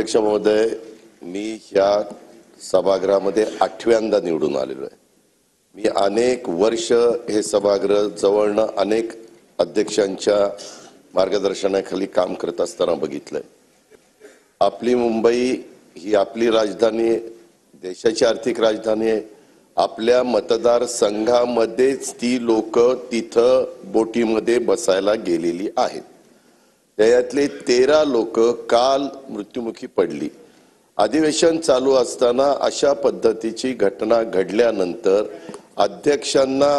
अध्यक्ष महोदय, मी ह्या सभागृहामध्ये 8व्यांदा निवडून आलेलो आहे। मी अनेक वर्ष हे सभागृह जवळनं अनेक अध्यक्षांच्या मार्गदर्शनाखाली काम करत असताना बघितलंय। आपली मुंबई ही आपली राजधानी आहे, देशाची आर्थिक राजधानी आहे। आपल्या मतदार संघामध्येच ती लोक तिथं बोटीमध्ये बसायला गेलेली आहेत। त्यातले 13 लोक काल मृत्युमुखी पडली। अधिवेशन चालू असताना अशा पद्धतीची घटना घडल्यानंतर अध्यक्षांना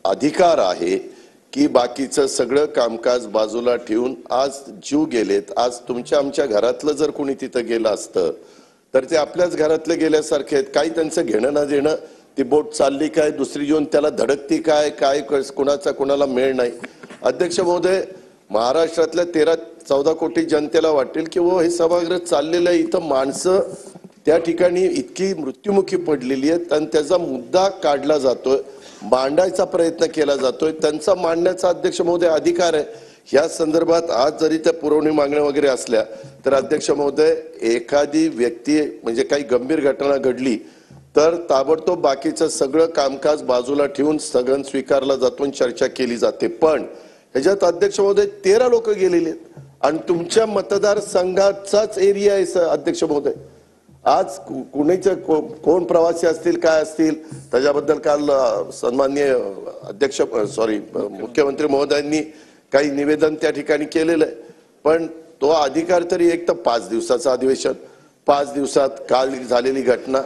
अधिकार आहे की बाकीचं सगळं कामकाज बाजूला ठेवून आज जीव गेलेत। आज तुमच्या आमच्या घरातलं जर कोणी तिथं गेलं असतं तर ते आपल्याच घरातले गेल्यासारखे आहेत। काही त्यांचं घेणं ना देणं, ती बोट चालली काय, दुसरी येऊन त्याला धडकती काय, काय कोणाचा कोणाला मेळ नाही। अध्यक्ष महोदय, महाराष्ट्रातल्या 13-14 कोटी जनतेला वाटेल की वो हे सभागृह चाललेलं आहे, इथं माणसं त्या ठिकाणी इतकी मृत्युमुखी पडलेली आहेत आणि त्याचा मुद्दा काढला जातोय, मांडायचा प्रयत्न केला जातोय। त्यांचा मांडण्याचा अध्यक्ष महोदय अधिकार आहे। या संदर्भात आज जरी त्या पुरवणी मागण्या वगैरे असल्या तर अध्यक्ष महोदय, एखादी व्यक्ती म्हणजे काही गंभीर घटना घडली तर ताबडतोब बाकीचं सगळं कामकाज बाजूला ठेवून स्थगन स्वीकारला जातो आणि चर्चा केली जाते। पण ह्याच्यात अध्यक्ष महोदय 13 लोक गेलेले आहेत आणि तुमच्या मतदारसंघाचाच एरिया आहे अध्यक्ष महोदय। आज कोण प्रवासी असतील काय असतील त्याच्याबद्दल काल सन्माननीय मुख्यमंत्री महोदयांनी काही निवेदन त्या ठिकाणी केलेलं आहे। पण तो अधिकार तरी एक तर 5 दिवसाचं अधिवेशन, 5 दिवसात काल झालेली घटना,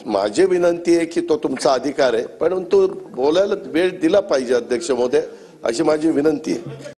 माझी विनंती आहे की तो तुमचा अधिकार आहे परंतु बोलायला वेळ दिला पाहिजे अध्यक्ष महोदय, अशी माझी विनंती आहे।